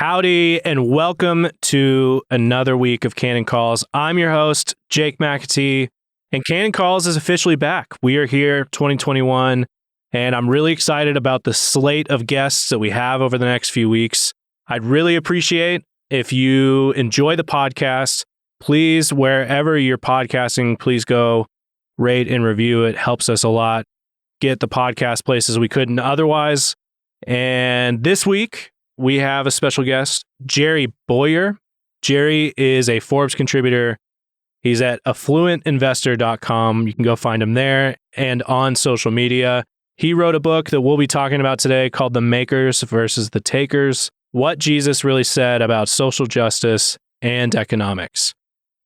Howdy, and welcome to another week of Canon Calls. I'm your host, Jake McAtee, and Canon Calls is officially back. We are here, 2021, and I'm really excited about the slate of guests that we have over the next few weeks. I'd really appreciate if you enjoy the podcast. Please, wherever you're podcasting, please go rate and review. It helps us a lot get the podcast places we couldn't otherwise. And this week, we have a special guest, Jerry Bowyer. Jerry is a Forbes contributor. He's at affluentinvestor.com. You can go find him there and on social media. He wrote a book that we'll be talking about today called The Makers versus the Takers: What Jesus Really Said About Social Justice and Economics.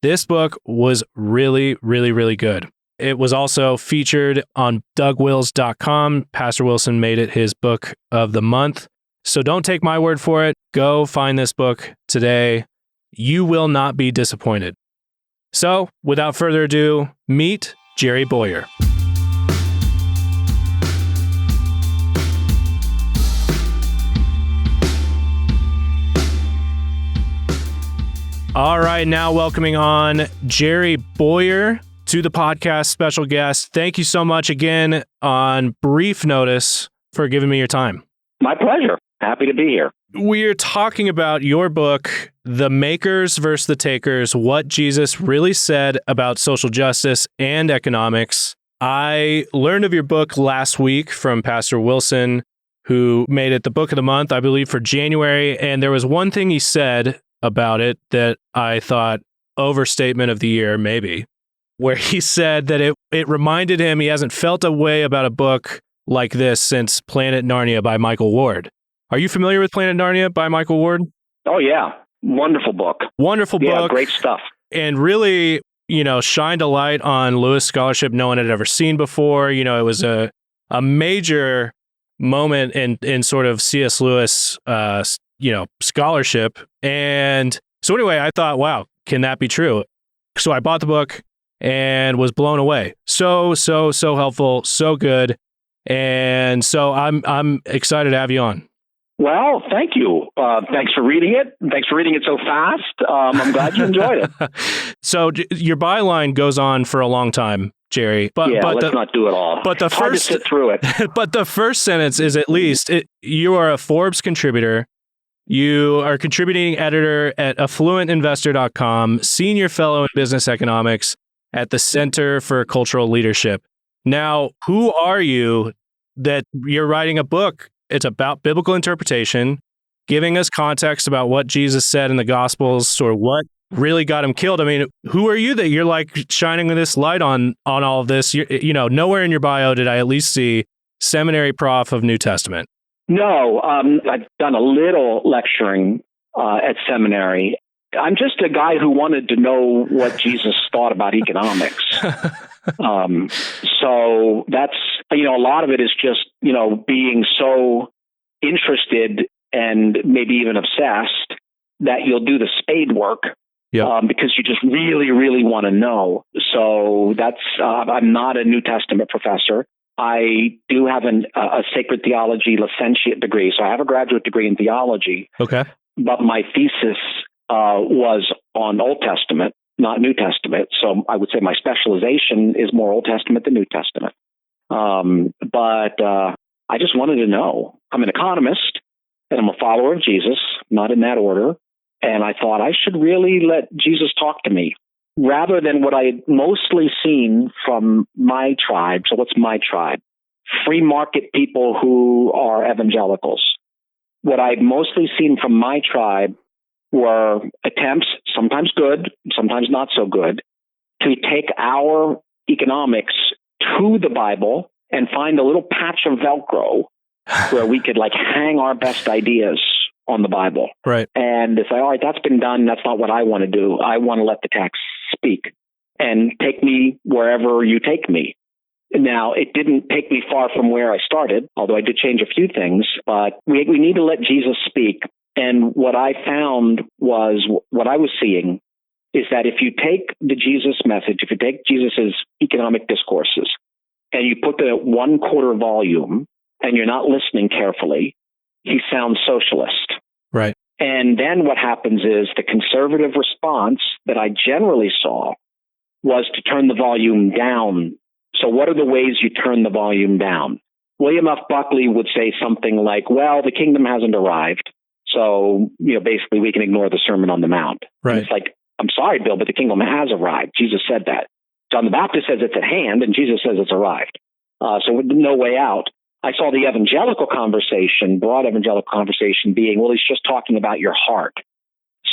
This book was really, really, really good. It was also featured on dougwills.com. Pastor Wilson made it his book of the month. So don't take my word for it. Go find this book today. You will not be disappointed. So, without further ado, meet Jerry Bowyer. All right, now welcoming on Jerry Bowyer to the podcast, special guest. Thank you so much again on brief notice for giving me your time. My pleasure. Happy to be here. We're talking about your book, The Makers versus the Takers: What Jesus Really Said About Social Justice and Economics. I learned of your book last week from Pastor Wilson, who made it the book of the month, I believe, for January. And there was one thing he said about it that I thought overstatement of the year, maybe, where he said that it reminded him he hasn't felt a way about a book like this since Planet Narnia by Michael Ward. Are you familiar with Planet Narnia by Michael Ward? Oh, yeah. Wonderful book. Wonderful book. Yeah, great stuff. And really, shined a light on Lewis scholarship no one had ever seen before. It was a major moment in sort of C.S. Lewis, scholarship. And so anyway, I thought, wow, can that be true? So I bought the book and was blown away. So helpful, so good. And so I'm excited to have you on. Well, thank you. Thanks for reading it. Thanks for reading it so fast. I'm glad you enjoyed it. So your byline goes on for a long time, Jerry. But let's not do it all. But the it's hard to sit through it. But the first sentence is at least, you are a Forbes contributor. You are contributing editor at affluentinvestor.com, senior fellow in business economics at the Center for Cultural Leadership. Now, who are you that you're writing a book? It's about biblical interpretation, giving us context about what Jesus said in the Gospels or what really got him killed. I mean, who are you that you're like shining this light on all of this? Nowhere in your bio did I at least see seminary prof of New Testament. No, I've done a little lecturing at seminary. I'm just a guy who wanted to know what Jesus thought about economics. So that's, a lot of it is just, being so interested and maybe even obsessed that you'll do the spade work. Yep. Because you just really, really want to know. So that's, I'm not a New Testament professor. I do have a sacred theology licentiate degree. So I have a graduate degree in theology. Okay. But my thesis was on Old Testament, not New Testament. So I would say my specialization is more Old Testament than New Testament. But I just wanted to know. I'm an economist and I'm a follower of Jesus, not in that order. And I thought I should really let Jesus talk to me rather than what I had mostly seen from my tribe. So what's my tribe? Free market people who are evangelicals. What I'd mostly seen from my tribe were attempts, sometimes good, sometimes not so good, to take our economics to the Bible and find a little patch of Velcro where we could hang our best ideas on the Bible. Right. And it's all right, that's been done. That's not what I want to do. I want to let the text speak and take me wherever you take me. Now, it didn't take me far from where I started, although I did change a few things, but we need to let Jesus speak. And what I found was, what I was seeing is that if you take the Jesus message, if you take Jesus's economic discourses, and you put the 1/4 volume, and you're not listening carefully, he sounds socialist. Right. And then what happens is the conservative response that I generally saw was to turn the volume down. So what are the ways you turn the volume down? William F. Buckley would say something like, well, the kingdom hasn't arrived. So, basically we can ignore the Sermon on the Mount. Right. And it's like, I'm sorry, Bill, but the kingdom has arrived. Jesus said that. John the Baptist says it's at hand, and Jesus says it's arrived. So with no way out. I saw the broad evangelical conversation being, well, he's just talking about your heart.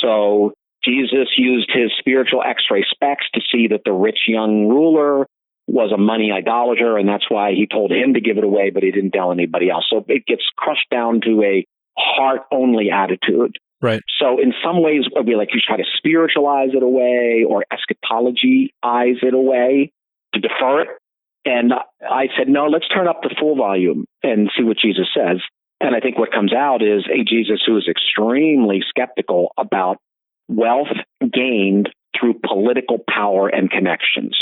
So Jesus used his spiritual X-ray specs to see that the rich young ruler was a money idolater, and that's why he told him to give it away, but he didn't tell anybody else. So it gets crushed down to a heart-only attitude. Right. So in some ways, we you try to spiritualize it away or eschatology-ize it away to defer it. And I said, no, let's turn up the full volume and see what Jesus says. And I think what comes out is a Jesus who is extremely skeptical about wealth gained through political power and connections.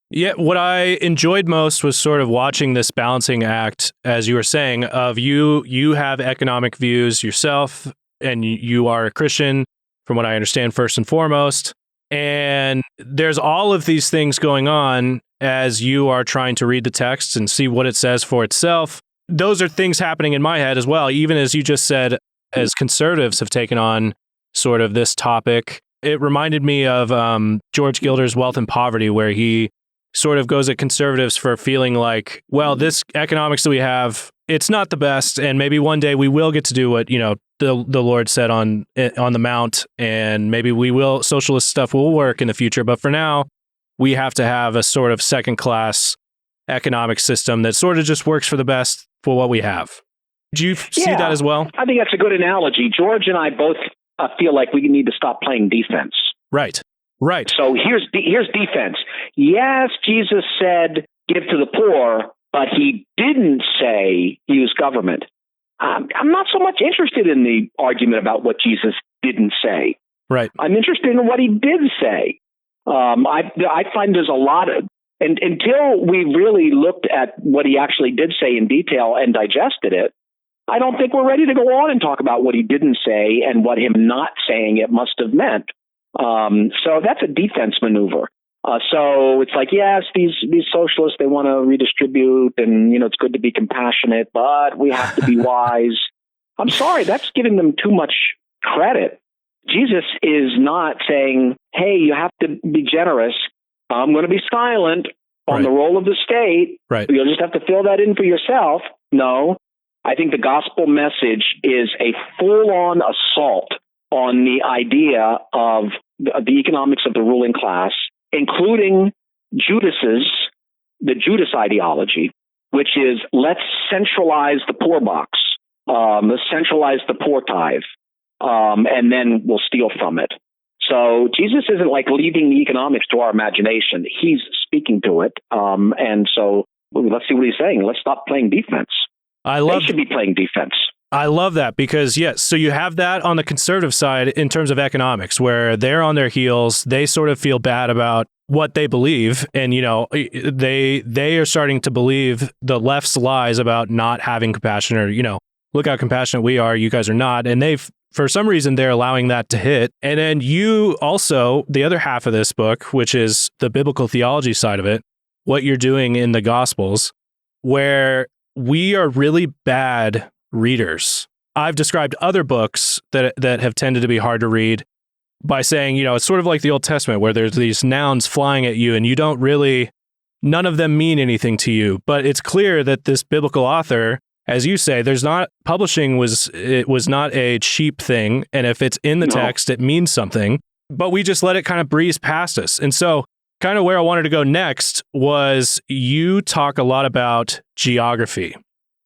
Yeah, what I enjoyed most was sort of watching this balancing act, as you were saying, of you have economic views yourself, and you are a Christian, from what I understand, first and foremost. And there's all of these things going on as you are trying to read the text and see what it says for itself. Those are things happening in my head as well, even as you just said, as conservatives have taken on sort of this topic. It reminded me of George Gilder's Wealth and Poverty, where he sort of goes at conservatives for feeling like, well, this economics that we have, it's not the best, and maybe one day we will get to do what, the Lord said on the Mount, and maybe socialist stuff will work in the future, but for now, we have to have a sort of second-class economic system that sort of just works for the best for what we have. Do you see that as well? I think that's a good analogy. George and I both feel like we need to stop playing defense. Right. So here's defense. Yes, Jesus said, give to the poor, but he didn't say use government. I'm not so much interested in the argument about what Jesus didn't say. Right. I'm interested in what he did say. I find there's a lot of, and until we really looked at what he actually did say in detail and digested it, I don't think we're ready to go on and talk about what he didn't say and what him not saying it must have meant. So that's a defense maneuver. So it's like, yes, these socialists, they want to redistribute, and, it's good to be compassionate, but we have to be wise. I'm sorry, that's giving them too much credit. Jesus is not saying, hey, you have to be generous. I'm going to be silent on the role of the state. Right. You'll just have to fill that in for yourself. No, I think the gospel message is a full-on assault on the idea of the economics of the ruling class, including the Judas ideology, which is let's centralize the poor box, let's centralize the poor tithe, and then we'll steal from it. So Jesus isn't like leaving the economics to our imagination. He's speaking to it. And so let's see what he's saying. Let's stop playing defense. They should be playing defense. I love that because, yes, so you have that on the conservative side in terms of economics, where they're on their heels. They sort of feel bad about what they believe. And, they are starting to believe the left's lies about not having compassion, or, look how compassionate we are. You guys are not. And for some reason, they're allowing that to hit. And then you also, the other half of this book, which is the biblical theology side of it, what you're doing in the Gospels, where we are really bad readers. I've described other books that have tended to be hard to read by saying, it's sort of like the Old Testament, where there's these nouns flying at you and you don't really, none of them mean anything to you. But it's clear that this biblical author, as you say, publishing was not a cheap thing. And if it's in the text, it means something, but we just let it kind of breeze past us. And so kind of where I wanted to go next was you talk a lot about geography.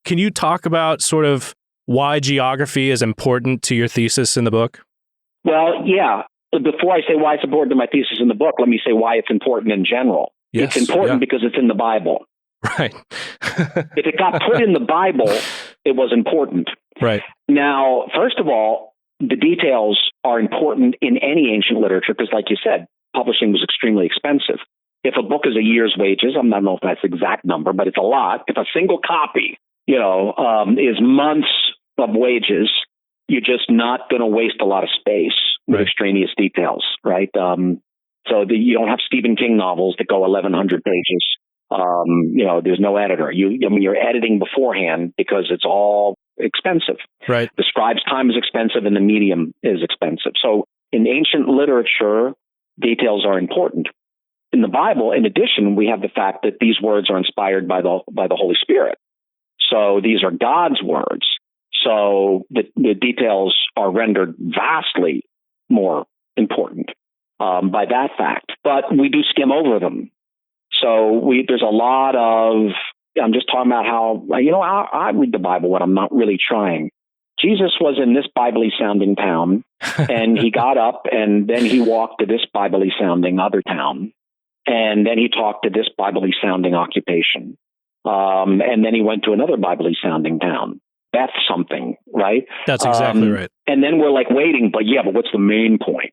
Can you talk about sort of why geography is important to your thesis in the book? Well, yeah. Before I say why it's important to my thesis in the book, let me say why it's important in general. Yes, it's important because it's in the Bible. Right. If it got put in the Bible, it was important. Right. Now, first of all, the details are important in any ancient literature because, like you said, publishing was extremely expensive. If a book is a year's wages, I don't know if that's the exact number, but it's a lot. If a single copy, is months of wages, you're just not going to waste a lot of space with extraneous details, right? You don't have Stephen King novels that go 1,100 pages. There's no editor. You're editing beforehand because it's all expensive. Right. The scribe's time is expensive and the medium is expensive. So in ancient literature, details are important. In the Bible, in addition, we have the fact that these words are inspired by the Holy Spirit. So these are God's words. So the details are rendered vastly more important by that fact. But we do skim over them. So there's a lot of, I'm just talking about how, I read the Bible when I'm not really trying. Jesus was in this Bible-y sounding town, and he got up, and then he walked to this Bible-y sounding other town, and then he talked to this Bible-y sounding occupation. And then he went to another Bible-y sounding town. That's something, right? That's exactly right. And then we're like waiting, but what's the main point,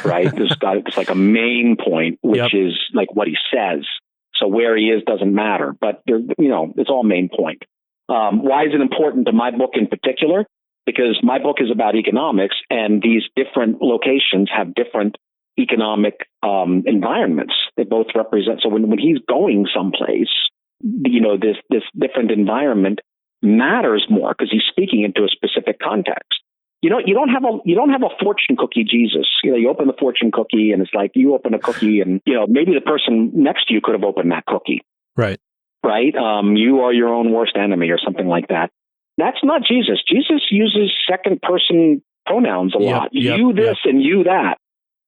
right? It's like a main point, which is like what he says. So where he is doesn't matter, but it's all main point. Why is it important to my book in particular? Because my book is about economics, and these different locations have different economic environments. They both represent. So when he's going someplace, this different environment matters more because he's speaking into a specific context. You don't have a fortune cookie Jesus. You open the fortune cookie and it's like you open a cookie and maybe the person next to you could have opened that cookie. Right. Right. You are your own worst enemy or something like that. That's not Jesus. Jesus uses second person pronouns a lot. You this and you that.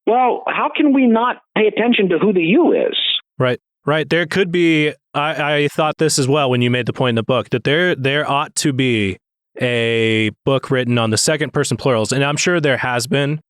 Well, how can we not pay attention to who the you is? Right. Right. There could be, I thought this as well when you made the point in the book, that there ought to be a book written on the second person plurals. And I'm sure there has been,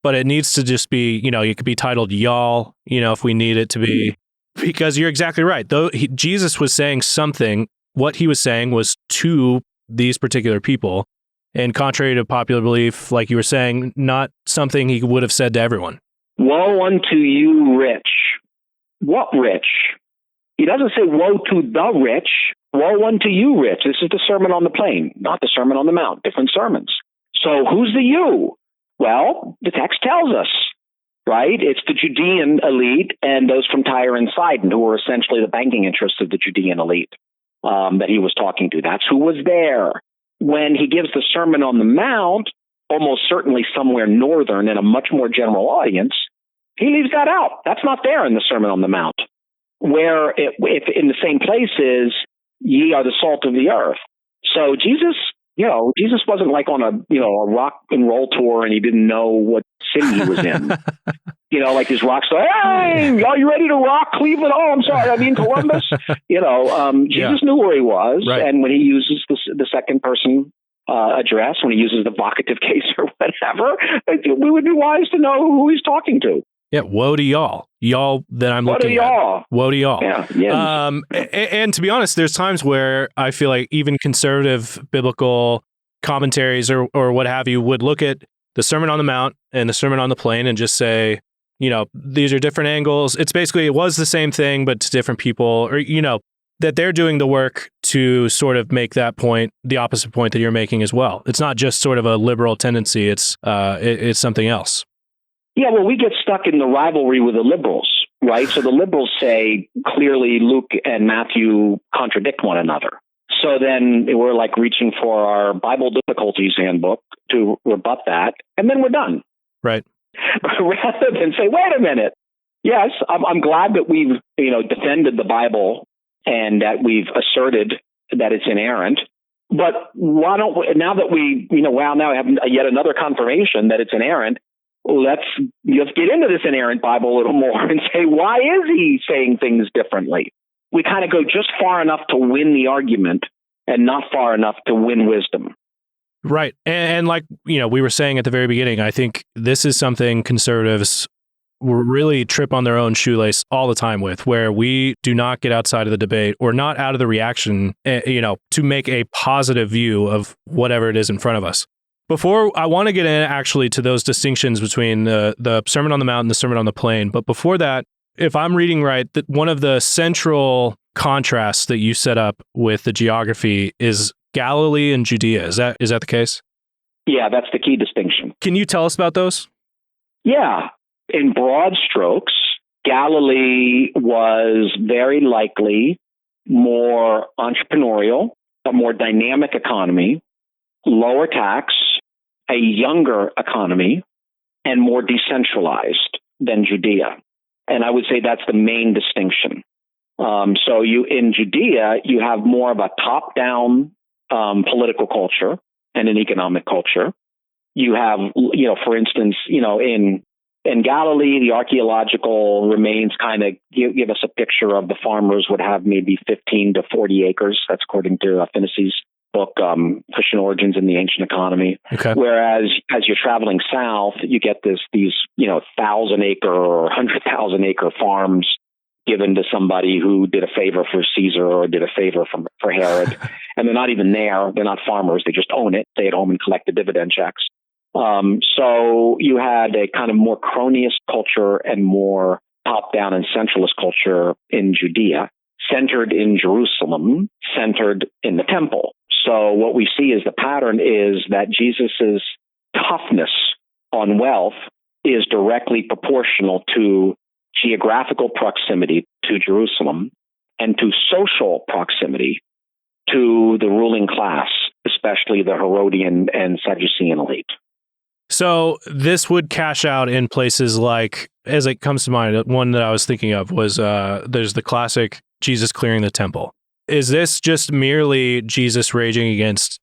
but it needs to just be, it could be titled y'all, if we need it to be, because you're exactly right. Though Jesus was saying something, what he was saying was to these particular people. And contrary to popular belief, like you were saying, not something he would have said to everyone. Woe unto you, rich. What rich? He doesn't say woe to the rich. Woe unto you, rich. This is the Sermon on the Plain, not the Sermon on the Mount, different sermons. So who's the you? Well, the text tells us, right? It's the Judean elite and those from Tyre and Sidon, who were essentially the banking interests of the Judean elite that he was talking to. That's who was there. When he gives the Sermon on the Mount, almost certainly somewhere northern and a much more general audience, he leaves that out. That's not there in the Sermon on the Mount. Where if in the same place is, ye are the salt of the earth. So Jesus wasn't like on a rock and roll tour and he didn't know what city he was in. Like his rock star, hey, are you ready to rock Cleveland? Oh, I'm sorry, I mean Columbus. Jesus knew where he was. Right. And when he uses the second person address, when he uses the vocative case or whatever, we would be wise to know who he's talking to. Yeah, woe to y'all. Y'all that I'm looking at. Woe to y'all. Yeah. And to be honest, there's times where I feel like even conservative biblical commentaries or what have you would look at the Sermon on the Mount and the Sermon on the Plain and just say, these are different angles. It's basically, it was the same thing, but to different people, or, that they're doing the work to sort of make that point, the opposite point that you're making as well. It's not just sort of a liberal tendency. It's something else. Yeah, well, we get stuck in the rivalry with the liberals, right? So the liberals say clearly Luke and Matthew contradict one another. So then we're like reaching for our Bible difficulties handbook to rebut that, and then we're done. Right. Rather than say, wait a minute. Yes, I'm glad that we've defended the Bible and that we've asserted that it's inerrant. But why don't we, now that we now have yet another confirmation that it's inerrant, let's get into this inerrant Bible a little more and say, why is he saying things differently? We kind of go just far enough to win the argument and not far enough to win wisdom. Right. And like, we were saying at the very beginning, I think this is something conservatives really trip on their own shoelace all the time with, where we do not get outside of the debate or not out of the reaction, to make a positive view of whatever it is in front of us. Before, I want to get in actually to those distinctions between the Sermon on the Mount and the Sermon on the Plain. But before that, if I'm reading right, that one of the central contrasts that you set up with the geography is Galilee and Judea. Is that the case? Yeah, that's the key distinction. Can you tell us about those? Yeah. In broad strokes, Galilee was very likely more entrepreneurial, a more dynamic economy, lower tax, a younger economy, and more decentralized than Judea. And I would say that's the main distinction. So in Judea, you have more of a top-down political culture and an economic culture. You have, for instance, in Galilee, the archaeological remains kind of give us a picture of the farmers would have maybe 15 to 40 acres. That's according to Finney's book, Christian Origins in the Ancient Economy. Okay. Whereas as you're traveling south, you get these 1,000-acre or 100,000-acre farms given to somebody who did a favor for Caesar or did a favor for Herod. And they're not even there. They're not farmers. They just own it, stay at home and collect the dividend checks. So you had a kind of more cronyist culture and more top-down and centralist culture in Judea, centered in Jerusalem, centered in the temple. So what we see is the pattern is that Jesus's toughness on wealth is directly proportional to geographical proximity to Jerusalem and to social proximity to the ruling class, especially the Herodian and Sadducean elite. So this would cash out in places like, as it comes to mind, one that I was thinking of was there's the classic Jesus clearing the temple. Is this just merely Jesus raging against,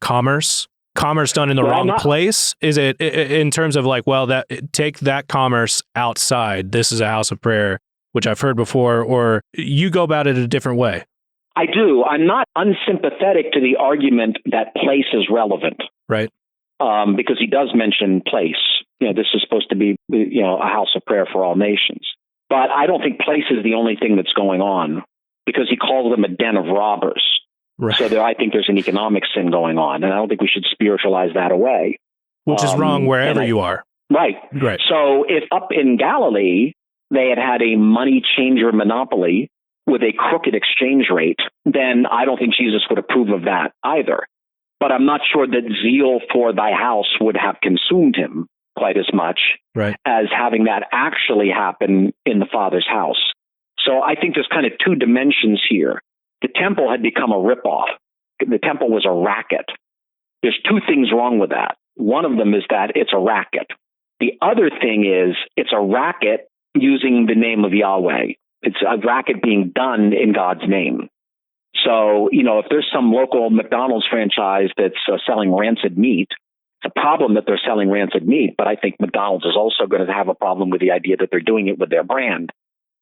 commerce done in the wrong place? Is it in terms of take that commerce outside? This is a house of prayer, which I've heard before, or you go about it a different way? I do. I'm not unsympathetic to the argument that place is relevant. Right. Because he does mention place. This is supposed to be, a house of prayer for all nations. But I don't think place is the only thing that's going on, because he calls them a den of robbers. Right. So I think there's an economic sin going on, and I don't think we should spiritualize that away. Which is wrong wherever you are. Right. So if up in Galilee, they had a money changer monopoly with a crooked exchange rate, then I don't think Jesus would approve of that either. But I'm not sure that zeal for thy house would have consumed him quite as much as having that actually happen in the Father's house. So I think there's kind of two dimensions here. The temple had become a ripoff. The temple was a racket. There's two things wrong with that. One of them is that it's a racket. The other thing is it's a racket using the name of Yahweh. It's a racket being done in God's name. So, if there's some local McDonald's franchise that's selling rancid meat, it's a problem that they're selling rancid meat, but I think McDonald's is also going to have a problem with the idea that they're doing it with their brand.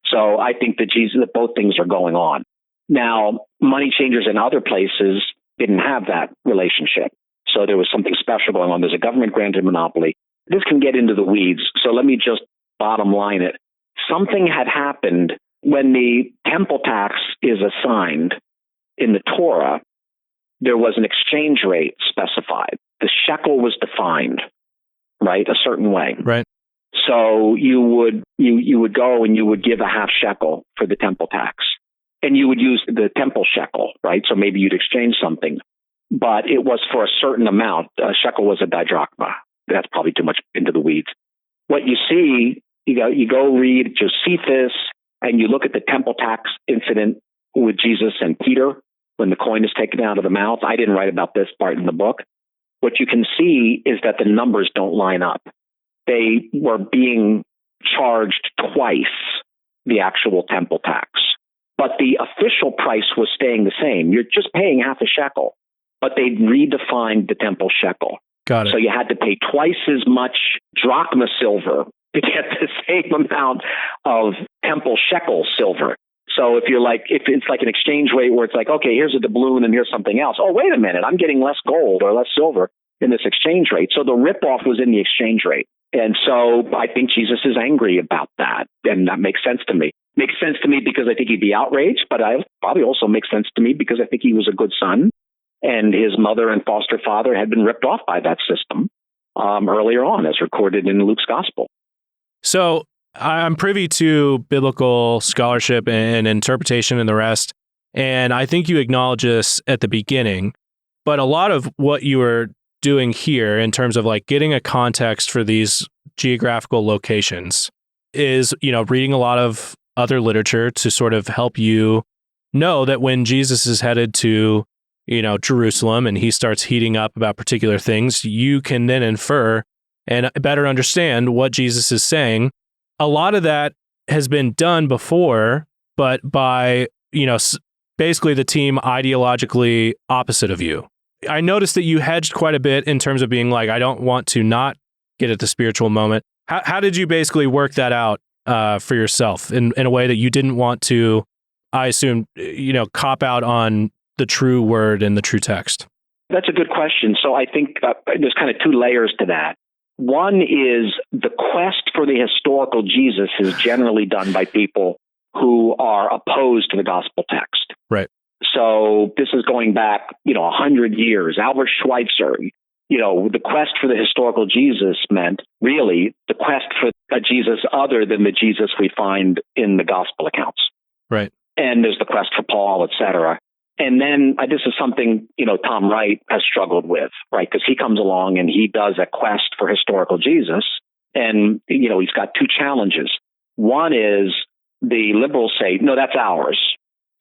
So I think that both things are going on. Now, money changers in other places didn't have that relationship. So there was something special going on. There's a government-granted monopoly. This can get into the weeds, so let me just bottom line it. Something had happened when the temple tax is assigned. In the Torah, there was an exchange rate specified. The shekel was defined, right, a certain way. Right. So you would go and you would give a half shekel for the temple tax, and you would use the temple shekel, right? So maybe you'd exchange something, but it was for a certain amount. A shekel was a didrachma. That's probably too much into the weeds. What you see, you go read Josephus, and you look at the temple tax incident with Jesus and Peter, when the coin is taken out of the mouth. I didn't write about this part in the book. What you can see is that the numbers don't line up. They were being charged twice the actual temple tax, but the official price was staying the same. You're just paying half a shekel, but they redefined the temple shekel. Got it. So you had to pay twice as much drachma silver to get the same amount of temple shekel silver. So if it's like an exchange rate where it's like, okay, here's a doubloon and here's something else. Oh, wait a minute, I'm getting less gold or less silver in this exchange rate. So the ripoff was in the exchange rate. And so I think Jesus is angry about that. And that makes sense to me. Makes sense to me because I think he'd be outraged, but I probably also makes sense to me because I think he was a good son and his mother and foster father had been ripped off by that system earlier on, as recorded in Luke's gospel. So I'm privy to biblical scholarship and interpretation and the rest, and I think you acknowledge this at the beginning, but a lot of what you were doing here in terms of like getting a context for these geographical locations is, reading a lot of other literature to sort of help you know that when Jesus is headed to, Jerusalem and he starts heating up about particular things, you can then infer and better understand what Jesus is saying. A lot of that has been done before, but by, basically the team ideologically opposite of you. I noticed that you hedged quite a bit in terms of being like, I don't want to not get at the spiritual moment. How did you basically work that out for yourself in a way that you didn't want to, I assume, cop out on the true word and the true text? That's a good question. So I think there's kind of two layers to that. One is the quest for the historical Jesus is generally done by people who are opposed to the gospel text. Right. So this is going back, 100 years. Albert Schweitzer, the quest for the historical Jesus meant really the quest for a Jesus other than the Jesus we find in the gospel accounts. Right. And there's the quest for Paul, et cetera. And then this is something, Tom Wright has struggled with, right? Because he comes along and he does a quest for historical Jesus. And, he's got two challenges. One is the liberals say, no, that's ours.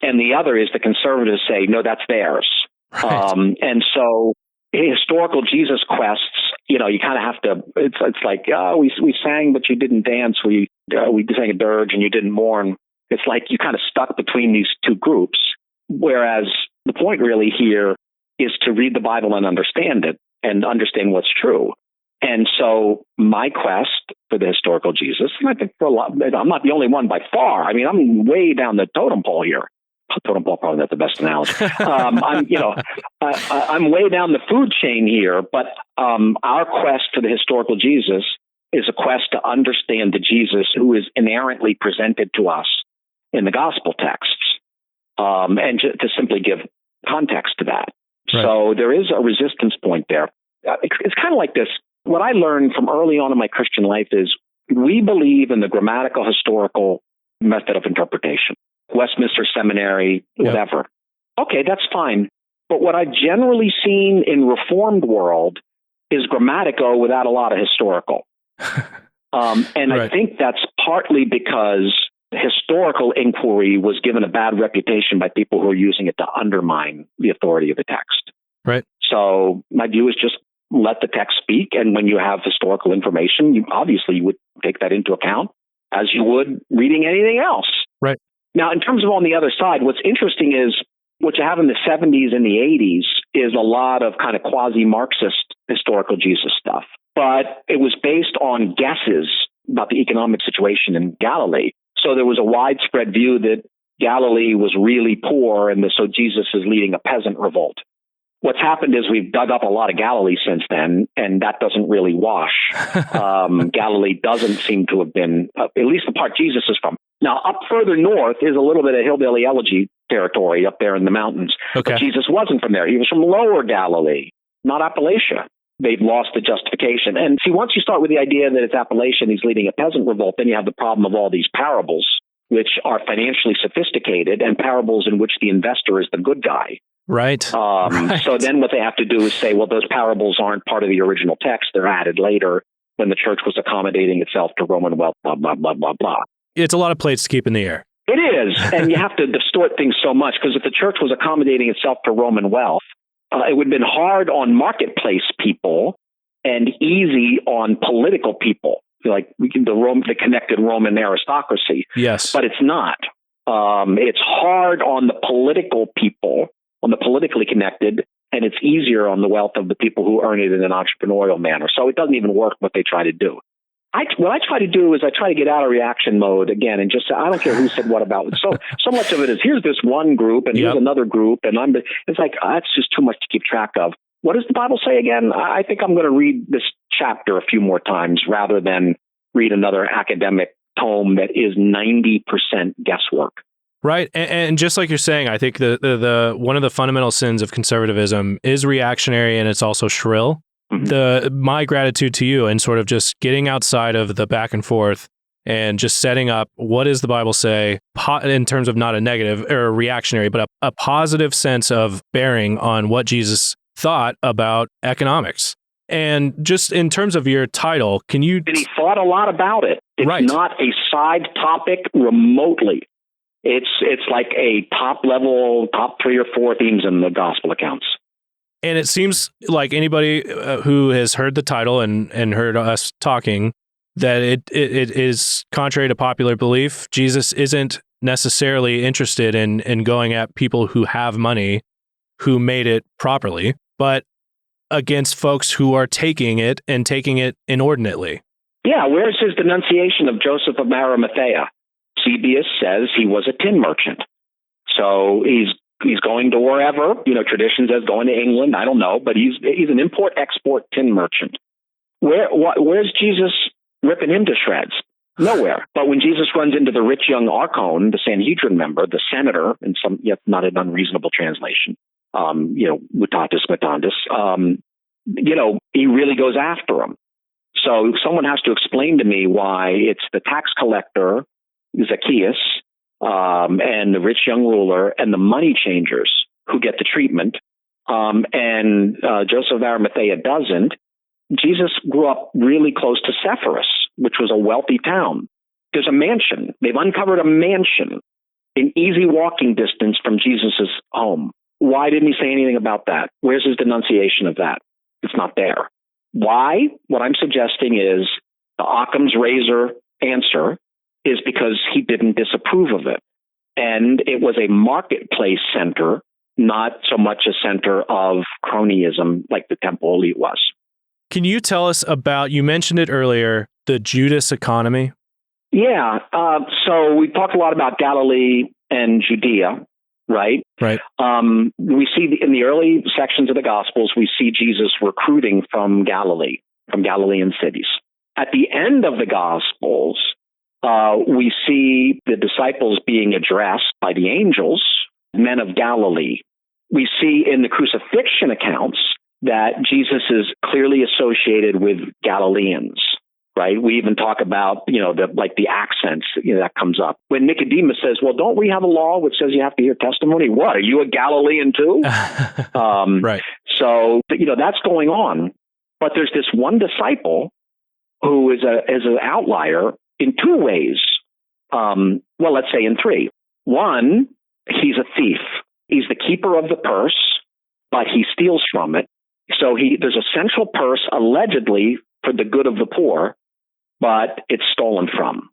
And the other is the conservatives say, no, that's theirs. Right. And so historical Jesus quests, you kind of have to, it's like, we sang, but you didn't dance. We sang a dirge and you didn't mourn. It's like you kind of stuck between these two groups. Whereas the point really here is to read the Bible and understand it and understand what's true. And so my quest for the historical Jesus, and I think for a lot, I'm not the only one by far. I mean, I'm way down the totem pole here. Totem pole, probably not the best analogy. I'm way down the food chain here, but our quest for the historical Jesus is a quest to understand the Jesus who is inherently presented to us in the gospel texts. And to simply give context to that. Right. So there is a resistance point there. It's kind of like this. What I learned from early on in my Christian life is we believe in the grammatical historical method of interpretation, Westminster Seminary, whatever. Yep. Okay, that's fine. But what I've generally seen in Reformed world is grammatical without a lot of historical. And right. I think that's partly because historical inquiry was given a bad reputation by people who are using it to undermine the authority of the text. Right. So my view is just let the text speak. And when you have historical information, you would take that into account as you would reading anything else. Right. Now, in terms of on the other side, what's interesting is what you have in the 70s and the 80s is a lot of kind of quasi-Marxist historical Jesus stuff. But it was based on guesses about the economic situation in Galilee. So there was a widespread view that Galilee was really poor and so Jesus is leading a peasant revolt. What's happened is we've dug up a lot of Galilee since then, and that doesn't really wash. Galilee doesn't seem to have been, at least the part Jesus is from. Now, up further north is a little bit of hillbilly elegy territory up there in the mountains. Okay. But Jesus wasn't from there. He was from lower Galilee, not Appalachia. They've lost the justification. And see, once you start with the idea that it's Appalachian, he's leading a peasant revolt, then you have the problem of all these parables, which are financially sophisticated and parables in which the investor is the good guy. Right. Right. So then what they have to do is say, well, those parables aren't part of the original text. They're added later when the church was accommodating itself to Roman wealth, blah, blah, blah, blah, blah. It's a lot of plates to keep in the air. It is. And you have to distort things so much because if the church was accommodating itself to Roman wealth, it would have been hard on marketplace people and easy on political people, like the connected Roman aristocracy. Yes. But it's not. It's hard on the political people, on the politically connected, and it's easier on the wealth of the people who earn it in an entrepreneurial manner. So it doesn't even work what they try to do. What I try to do is I try to get out of reaction mode again and just say, I don't care who said what about it. So much of it is here's this one group and here's another group. And it's like, that's just too much to keep track of. What does the Bible say again? I think I'm going to read this chapter a few more times rather than read another academic tome that is 90% guesswork. Right. And just like you're saying, I think the one of the fundamental sins of conservatism is reactionary and it's also shrill. Mm-hmm. My gratitude to you and sort of just getting outside of the back and forth and just setting up what does the Bible say in terms of not a negative or a reactionary, but a positive sense of bearing on what Jesus thought about economics. And just in terms of your title, can you... And he thought a lot about it. It's right. not a side topic remotely. It's like a top 3 or 4 themes in the gospel accounts. And it seems like anybody who has heard the title and heard us talking, that it is contrary to popular belief. Jesus isn't necessarily interested in going at people who have money, who made it properly, but against folks who are taking it inordinately. Yeah, where's his denunciation of Joseph of Arimathea? Eusebius says he was a tin merchant. So he's going to wherever, tradition says going to England, I don't know, but he's an import-export tin merchant. Where's Jesus ripping him to shreds? Nowhere. But when Jesus runs into the rich young archon, the Sanhedrin member, the senator, in some, yet not an unreasonable translation, mutatis mutandis, he really goes after him. So someone has to explain to me why it's the tax collector, Zacchaeus, and the rich young ruler and the money changers who get the treatment, and Joseph of Arimathea doesn't. Jesus grew up really close to Sepphoris, which was a wealthy town. There's a mansion. They've uncovered a mansion in easy walking distance from Jesus's home. Why didn't he say anything about that? Where's his denunciation of that? It's not there. Why? What I'm suggesting is the Occam's razor answer is because he didn't disapprove of it. And it was a marketplace center, not so much a center of cronyism like the temple elite was. Can you tell us about, you mentioned it earlier, the Judas economy? Yeah. So we talked a lot about Galilee and Judea, right? Right. We see in the early sections of the Gospels, we see Jesus recruiting from Galilean cities. At the end of the Gospels, we see the disciples being addressed by the angels, men of Galilee. We see in the crucifixion accounts that Jesus is clearly associated with Galileans, right? We even talk about, the accents, that comes up. When Nicodemus says, well, don't we have a law which says you have to hear testimony? What, are you a Galilean too? Right. So, that's going on. But there's this one disciple who is an outlier in 2 ways. Let's say in 3. One, he's a thief. He's the keeper of the purse, but he steals from it. So there's a central purse allegedly for the good of the poor, but it's stolen from.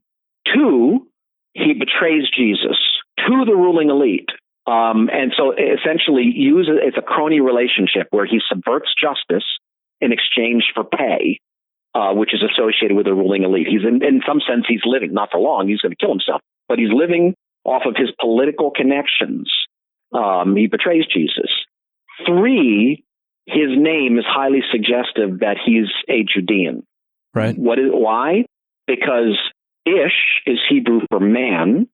2, he betrays Jesus to the ruling elite. And so essentially it's a crony relationship where he subverts justice in exchange for pay, which is associated with the ruling elite. He's in some sense, he's living, not for long, he's going to kill himself, but he's living off of his political connections. He betrays Jesus. 3, his name is highly suggestive that he's a Judean. Right. Why? Because Ish is Hebrew for man,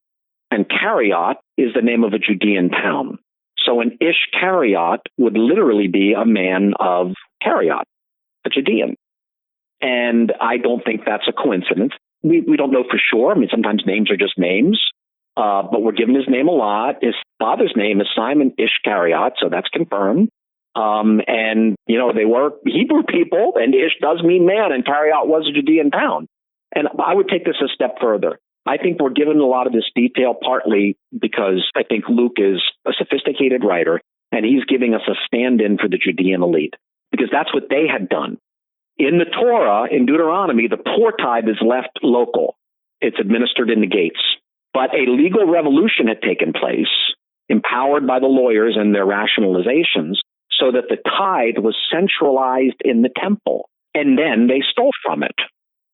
and Cariot is the name of a Judean town. So an Ish-Cariot would literally be a man of Cariot, a Judean. And I don't think that's a coincidence. We don't know for sure. I mean, sometimes names are just names, but we're given his name a lot. His father's name is Simon Ish-Cariot, so that's confirmed. And, they were Hebrew people, and Ish does mean man, and Cariot was a Judean town. And I would take this a step further. I think we're given a lot of this detail partly because I think Luke is a sophisticated writer, and he's giving us a stand-in for the Judean elite, because that's what they had done. In the Torah, in Deuteronomy, the poor tithe is left local. It's administered in the gates. But a legal revolution had taken place, empowered by the lawyers and their rationalizations, so that the tithe was centralized in the temple. And then they stole from it.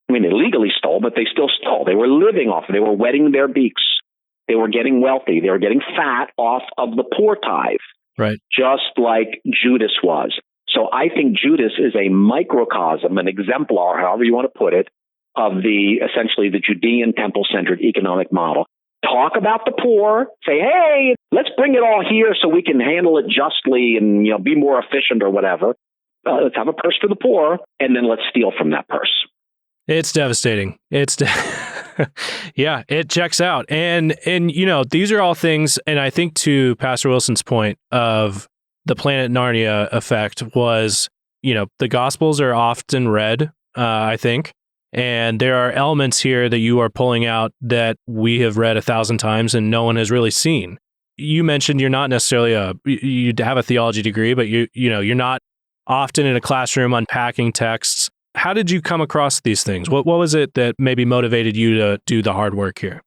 I mean, they legally stole, but they still stole. They were living off it. They were wetting their beaks. They were getting wealthy. They were getting fat off of the poor tithe. Right. Just like Judas was. So I think Judas is a microcosm, an exemplar, however you want to put it, of essentially the Judean temple-centered economic model. Talk about the poor, say, hey, let's bring it all here so we can handle it justly and be more efficient or whatever. Let's have a purse for the poor, and then let's steal from that purse. It's devastating. Yeah, it checks out. And these are all things, and I think to Pastor Wilson's point of the Planet Narnia effect was, the Gospels are often read, I think, and there are elements here that you are pulling out that we have read 1,000 times and no one has really seen. You mentioned you're not necessarily you have a theology degree, but you're not often in a classroom unpacking texts. How did you come across these things? What was it that maybe motivated you to do the hard work here?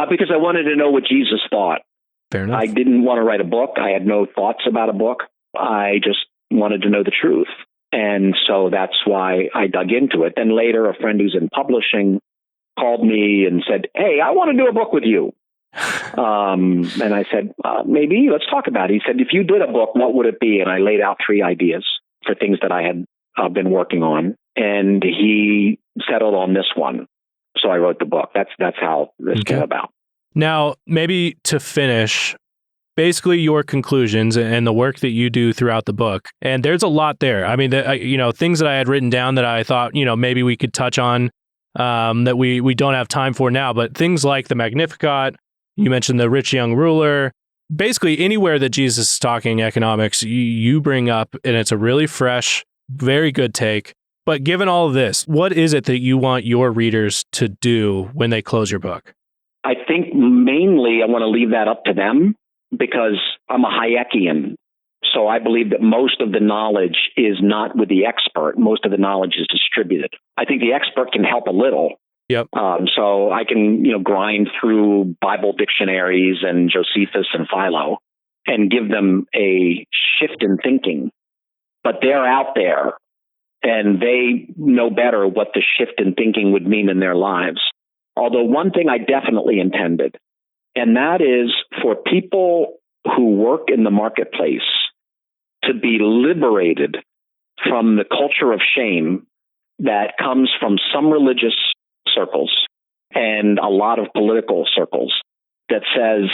Because I wanted to know what Jesus thought. Fair enough. I didn't want to write a book. I had no thoughts about a book. I just wanted to know the truth. And so that's why I dug into it. Then later, a friend who's in publishing called me and said, "Hey, I want to do a book with you." And I said, maybe, let's talk about it. He said, "If you did a book, what would it be?" And I laid out 3 ideas for things that I had been working on. And he settled on this one. So I wrote the book. That's how this came about. Now, maybe to finish, basically your conclusions and the work that you do throughout the book. And there's a lot there. I mean, things that I had written down that I thought, maybe we could touch on that we don't have time for now. But things like the Magnificat, you mentioned the rich young ruler, basically anywhere that Jesus is talking economics, you bring up, and it's a really fresh, very good take. But given all of this, what is it that you want your readers to do when they close your book? I think mainly I want to leave that up to them because I'm a Hayekian. So I believe that most of the knowledge is not with the expert. Most of the knowledge is distributed. I think the expert can help a little. Yep. So I can, grind through Bible dictionaries and Josephus and Philo and give them a shift in thinking. But they're out there and they know better what the shift in thinking would mean in their lives. Although one thing I definitely intended, and that is for people who work in the marketplace to be liberated from the culture of shame that comes from some religious circles and a lot of political circles that says,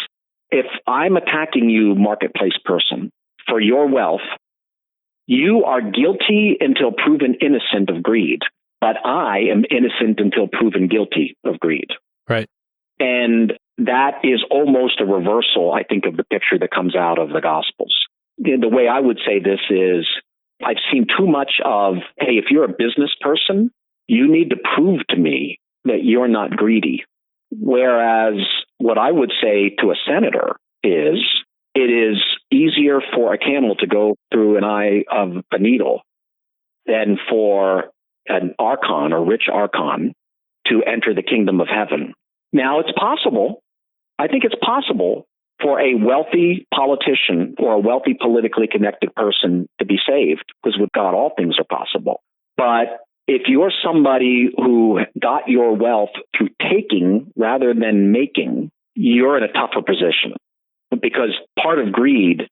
if I'm attacking you, marketplace person, for your wealth, you are guilty until proven innocent of greed, but I am innocent until proven guilty of greed. Right. And that is almost a reversal, I think, of the picture that comes out of the Gospels. The way I would say this is, I've seen too much of, hey, if you're a business person, you need to prove to me that you're not greedy. Whereas what I would say to a senator is, it is easier for a camel to go through an eye of a needle than for an archon or rich archon to enter the kingdom of heaven. Now, it's possible. I think it's possible for a wealthy politician or a wealthy politically connected person to be saved, because with God, all things are possible. But if you're somebody who got your wealth through taking rather than making, you're in a tougher position, because part of greed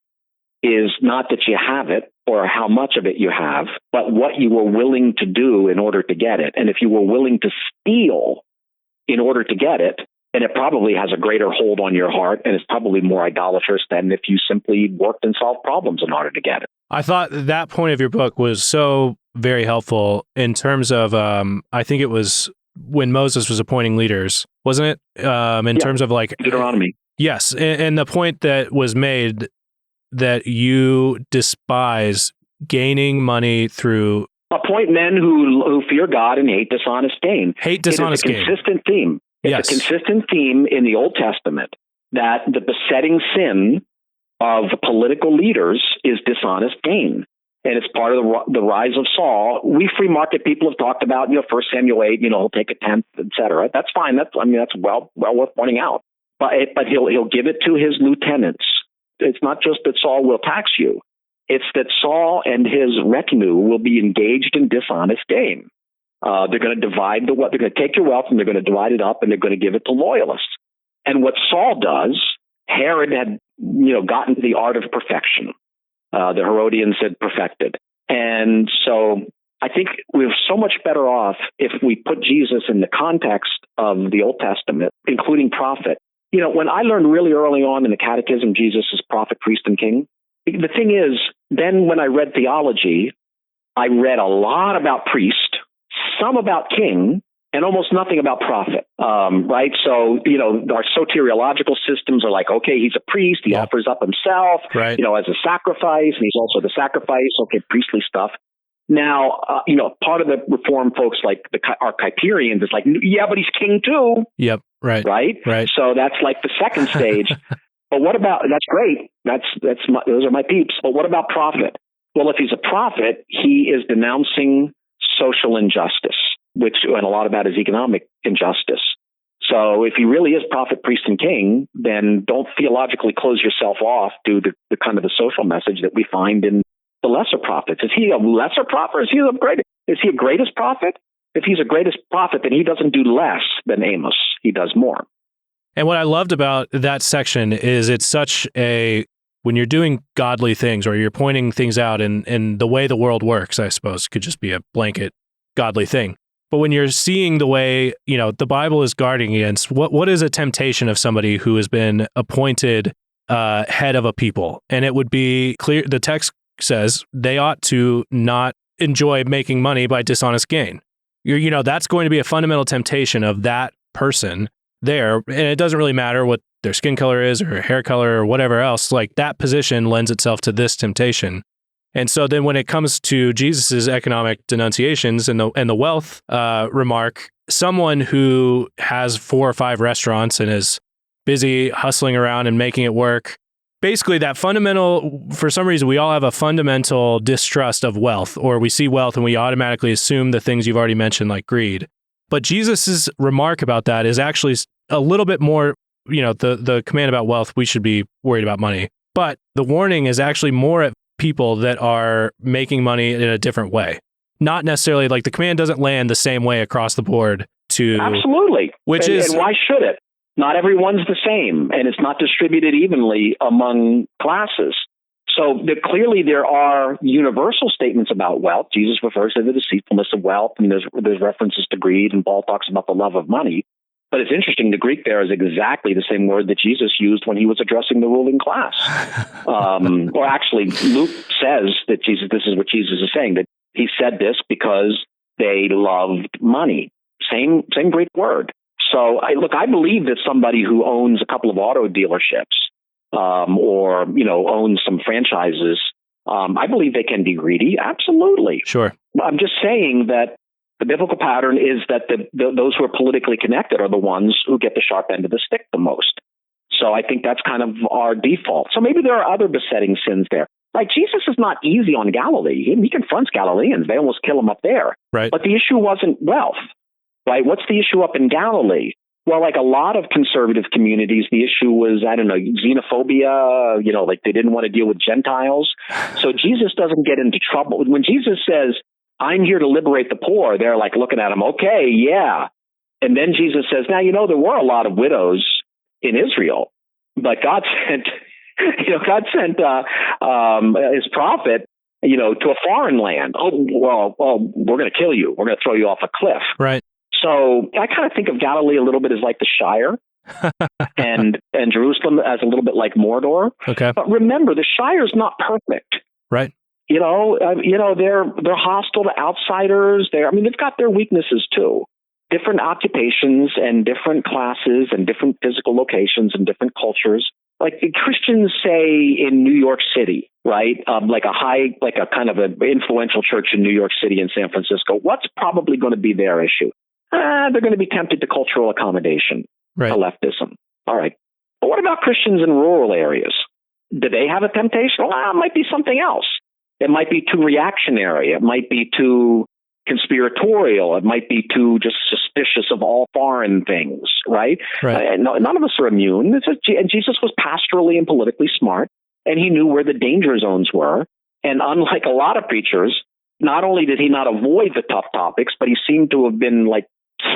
is not that you have it or how much of it you have, but what you were willing to do in order to get it. And if you were willing to steal in order to get it, then it probably has a greater hold on your heart, and it's probably more idolatrous than if you simply worked and solved problems in order to get it. I thought that point of your book was so very helpful in terms of, I think it was when Moses was appointing leaders, wasn't it? In terms of like Deuteronomy. Yes. And the point that was made that you despise gaining money through... Appoint men who fear God and hate dishonest gain. Hate dishonest gain. It's a consistent theme. It's a consistent theme in the Old Testament that the besetting sin of political leaders is dishonest gain. And it's part of the rise of Saul. We free market people have talked about, 1 Samuel 8, he'll take a tenth, et cetera. That's fine. That's well worth pointing out. But he'll give it to his lieutenants. It's not just that Saul will tax you. It's that Saul and his retinue will be engaged in dishonest gain. They're going to divide they're going to take your wealth and they're going to divide it up and they're going to give it to loyalists. And what Saul does, Herod had, gotten to the art of perfection. The Herodians had perfected. And so I think we're so much better off if we put Jesus in the context of the Old Testament, including prophet. When I learned really early on in the catechism, Jesus is prophet, priest, and king, the thing is, then when I read theology, I read a lot about priest, some about king, and almost nothing about profit, right? So, our soteriological systems are like, okay, he's a priest, he offers up himself, right. As a sacrifice, and he's also the sacrifice, okay, priestly stuff. Now, part of the Reformed folks like our Kuyperians is like, yeah, but he's king too. Yep, right. Right? So that's like the second stage. But what about, that's great, those are my peeps, but what about profit? Well, if he's a prophet, he is denouncing social injustice, and a lot of that is economic injustice. So if he really is prophet, priest, and king, then don't theologically close yourself off to the kind of the social message that we find in the lesser prophets. Is he a lesser prophet, or is he a greatest prophet? If he's a greatest prophet, then he doesn't do less than Amos. He does more. And what I loved about that section is it's such when you're doing godly things or you're pointing things out in the way the world works, I suppose, could just be a blanket godly thing. But when you're seeing the way, the Bible is guarding against what is a temptation of somebody who has been appointed head of a people. And it would be clear, the text says they ought to not enjoy making money by dishonest gain. That's going to be a fundamental temptation of that person there. And it doesn't really matter what their skin color is or hair color or whatever else. Like, that position lends itself to this temptation. And so then when it comes to Jesus's economic denunciations and the wealth remark, someone who has 4 or 5 restaurants and is busy hustling around and making it work, basically that fundamental, for some reason, we all have a fundamental distrust of wealth, or we see wealth and we automatically assume the things you've already mentioned, like greed. But Jesus's remark about that is actually a little bit more, the command about wealth, we should be worried about money. But the warning is actually more at people that are making money in a different way. Not necessarily, like, the command doesn't land the same way across the board to... Absolutely. And why should it? Not everyone's the same, and it's not distributed evenly among classes. So clearly there are universal statements about wealth. Jesus refers to the deceitfulness of wealth, and there's references to greed, and Paul talks about the love of money. But it's interesting, the Greek there is exactly the same word that Jesus used when he was addressing the ruling class. Or actually, Luke says that this is what Jesus is saying, that he said this because they loved money. Same Greek word. So I believe that somebody who owns a couple of auto dealerships, or owns some franchises, I believe they can be greedy. Absolutely. Sure. I'm just saying that the biblical pattern is that those who are politically connected are the ones who get the sharp end of the stick the most. So I think that's kind of our default. So maybe there are other besetting sins there. Like, Jesus is not easy on Galilee. He confronts Galileans. They almost kill him up there. Right. But the issue wasn't wealth. Right? What's the issue up in Galilee? Well, like a lot of conservative communities, the issue was, xenophobia, like they didn't want to deal with Gentiles. So Jesus doesn't get into trouble. When Jesus says, I'm here to liberate the poor, they're like looking at him, okay, yeah. And then Jesus says, now, there were a lot of widows in Israel, but God sent his prophet, to a foreign land. Oh, well, we're going to kill you. We're going to throw you off a cliff. Right. So I kind of think of Galilee a little bit as like the Shire, and Jerusalem as a little bit like Mordor. Okay. But remember, the Shire is not perfect. Right. They're hostile to outsiders. They've got their weaknesses too. Different occupations and different classes and different physical locations and different cultures. Like Christians say in New York City, right? Like a kind of an influential church in New York City and San Francisco. What's probably going to be their issue? They're going to be tempted to cultural accommodation, right, to leftism. All right. But what about Christians in rural areas? Do they have a temptation? Well, it might be something else. It might be too reactionary. It might be too conspiratorial. It might be too just suspicious of all foreign things, right? None of us are immune. And Jesus was pastorally and politically smart, and he knew where the danger zones were. And unlike a lot of preachers, not only did he not avoid the tough topics, but he seemed to have been like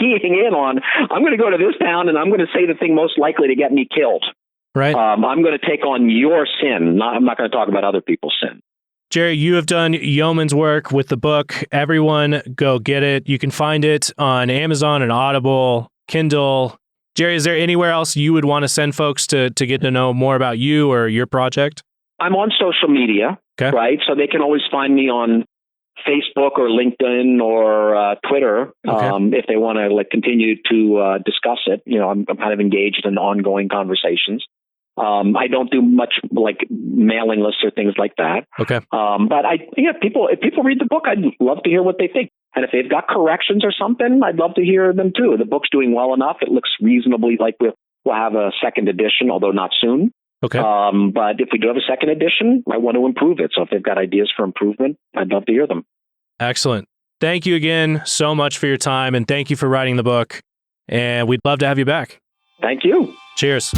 keying in on, I'm going to go to this town and I'm going to say the thing most likely to get me killed. Right. I'm going to take on your sin. I'm not going to talk about other people's sin. Jerry, you have done yeoman's work with the book. Everyone go get it. You can find it on Amazon and Audible, Kindle. Jerry, is there anywhere else you would want to send folks to get to know more about you or your project? I'm on social media, okay, right? So they can always find me on Facebook or LinkedIn or Twitter if they want to continue to discuss it. I'm kind of engaged in ongoing conversations. I don't do much mailing lists or things like that. Okay. But if people read the book, I'd love to hear what they think. And if they've got corrections or something, I'd love to hear them too. The book's doing well enough. It looks reasonably like we'll have a second edition, although not soon. Okay. But if we do have a second edition, I want to improve it. So if they've got ideas for improvement, I'd love to hear them. Excellent. Thank you again so much for your time, and thank you for writing the book. And we'd love to have you back. Thank you. Cheers.